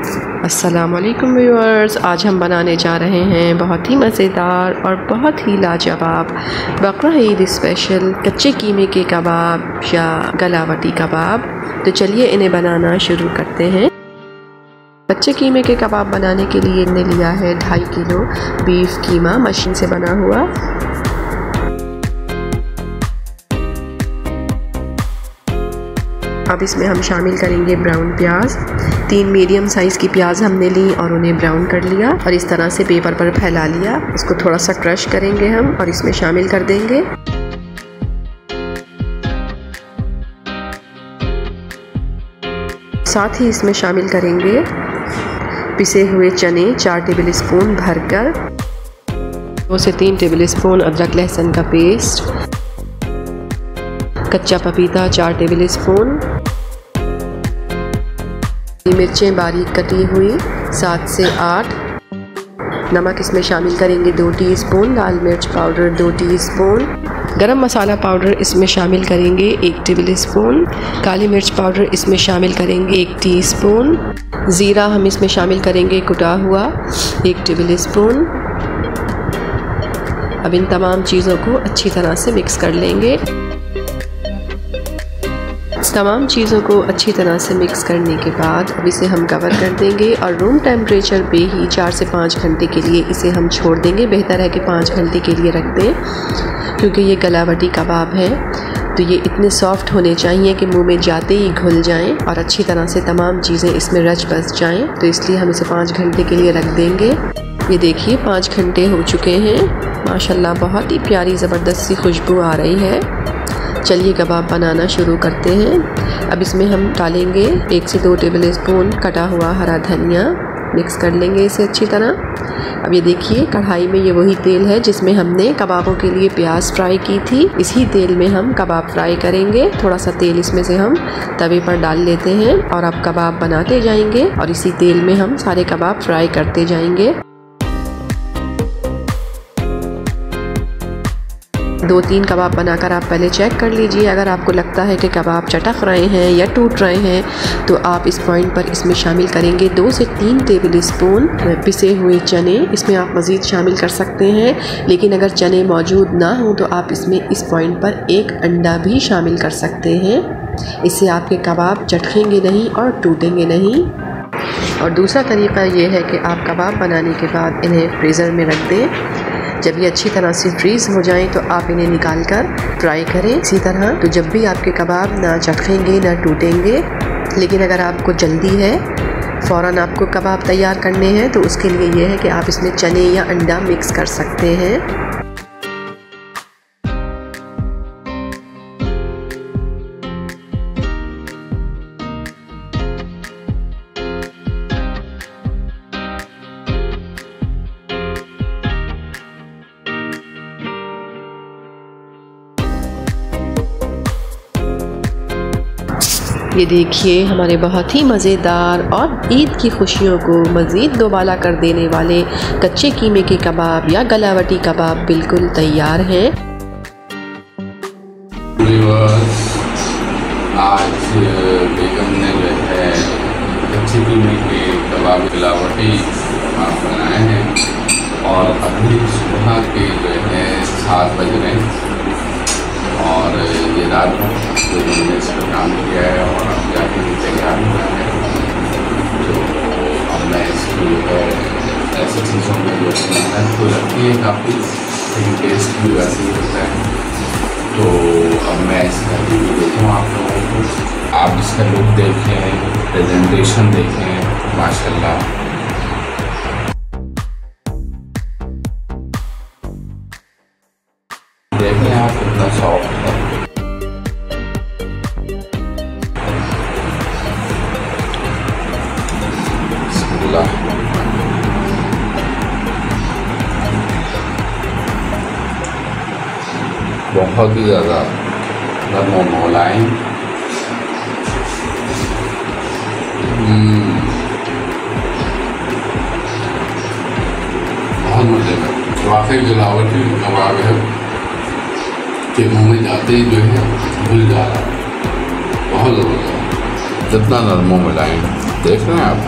अस्सलामुअलैकुम व्यूअर्स, आज हम बनाने जा रहे हैं बहुत ही मज़ेदार और बहुत ही लाजवाब बकरा ईद स्पेशल कच्चे कीमे के कबाब या गलावटी कबाब। तो चलिए इन्हें बनाना शुरू करते हैं। कच्चे कीमे के कबाब बनाने के लिए इन्हें लिया है 2.5 किलो बीफ कीमा मशीन से बना हुआ। अब इसमें हम शामिल करेंगे ब्राउन प्याज। 3 मीडियम साइज़ की प्याज हमने ली और उन्हें ब्राउन कर लिया और इस तरह से पेपर पर फैला लिया। इसको थोड़ा सा क्रश करेंगे हम और इसमें शामिल कर देंगे। साथ ही इसमें शामिल करेंगे पिसे हुए चने 4 टेबल स्पून भरकर, 2 से 3 टेबल स्पून अदरक लहसुन का पेस्ट, कच्चा पपीता 4 टेबल स्पून, मिर्चें बारीक कटी हुई 7 से 8, नमक इसमें शामिल करेंगे 2 टीस्पून, लाल मिर्च पाउडर 2 टीस्पून, गरम मसाला पाउडर इसमें शामिल करेंगे 1 टेबल स्पून, काली मिर्च पाउडर इसमें शामिल करेंगे 1 टीस्पून, ज़ीरा हम इसमें शामिल करेंगे कुटा हुआ 1 टेबल स्पून। अब इन तमाम चीज़ों को अच्छी तरह से मिक्स कर लेंगे। तमाम चीज़ों को अच्छी तरह से मिक्स करने के बाद अब इसे हम कवर कर देंगे और रूम टेम्परेचर पे ही 4 से 5 घंटे के लिए इसे हम छोड़ देंगे। बेहतर है कि 5 घंटे के लिए रख दें, क्योंकि ये गलावटी कबाब है तो ये इतने सॉफ्ट होने चाहिए कि मुंह में जाते ही घुल जाएं और अच्छी तरह से तमाम चीज़ें इसमें रच बस जाएं। तो इसलिए हम इसे 5 घंटे के लिए रख देंगे। ये देखिए 5 घंटे हो चुके हैं। माशाल्लाह बहुत ही प्यारी ज़बरदस्त सी खुशबू आ रही है। चलिए कबाब बनाना शुरू करते हैं। अब इसमें हम डालेंगे 1 से 2 टेबल स्पून कटा हुआ हरा धनिया। मिक्स कर लेंगे इसे अच्छी तरह। अब ये देखिए कढ़ाई में ये वही तेल है जिसमें हमने कबाबों के लिए प्याज फ्राई की थी। इसी तेल में हम कबाब फ्राई करेंगे। थोड़ा सा तेल इसमें से हम तवे पर डाल लेते हैं और अब कबाब बनाते जाएंगे और इसी तेल में हम सारे कबाब फ्राई करते जाएंगे। 2-3 कबाब बनाकर आप पहले चेक कर लीजिए। अगर आपको लगता है कि कबाब चटक रहे हैं या टूट रहे हैं तो आप इस पॉइंट पर इसमें शामिल करेंगे 2 से 3 टेबल स्पून पिसे हुए चने। इसमें आप मज़ीद शामिल कर सकते हैं, लेकिन अगर चने मौजूद ना हो तो आप इसमें इस पॉइंट पर 1 अंडा भी शामिल कर सकते हैं। इससे आपके कबाब चटकेंगे नहीं और टूटेंगे नहीं। और दूसरा तरीक़ा ये है कि आप कबाब बनाने के बाद इन्हें फ्रीज़र में रख दें। जब ये अच्छी तरह से फ्रीज़ हो जाएं तो आप इन्हें निकाल कर फ्राई करें इसी तरह। तो जब भी आपके कबाब ना चटकेंगे ना टूटेंगे। लेकिन अगर आपको जल्दी है, फ़ौरन आपको कबाब तैयार करने हैं, तो उसके लिए ये है कि आप इसमें चने या अंडा मिक्स कर सकते हैं। ये देखिए हमारे बहुत ही मज़ेदार और ईद की खुशियों को मज़ीद दोबाला कर देने वाले कच्चे कीमे के कबाब या गलावटी कबाब बिल्कुल तैयार हैं। आज बेगम ने जो है कच्चे कीमे के कबाब गलावटी कबाब बनाए हैं और अभी सुबह के जो है 7 बज रहे हैं और ये रात जो हमने इस पर काम किया है और अब जाके तैयार हुआ है। तो अब मैं इसको जो है ऐसी चीज़ों में जो मेहनत तो लगती है काफ़ी, लेकिन टेस्ट भी वैसे ही होता है। तो अब मैं इसका रिव्यू देखूँ आप लोगों को। आप इसका लुक देखें, प्रेजेंटेशन देखें, माशाल्लाह देखें आप कितना सॉफ्ट है। बहुत ही ज़्यादा नरम और मुलायम। बहुत मज़े का वाकई गलावटी कबाब है कि मुँह में जाते ही जो है घुल जा रहा है। बहुत ज़बरदस्त, कितना नरम मुलायम, देख रहे हैं आप।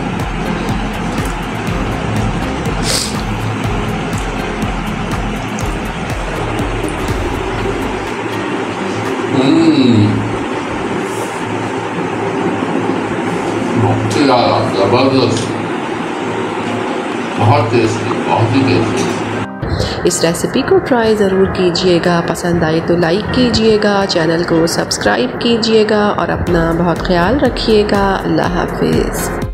बहुत ज़्यादा ज़बरदस्त, बहुत टेस्टी, बहुत ही टेस्टी। इस रेसिपी को ट्राई ज़रूर कीजिएगा, पसंद आए तो लाइक कीजिएगा, चैनल को सब्सक्राइब कीजिएगा और अपना बहुत ख्याल रखिएगा। अल्लाह हाफिज़।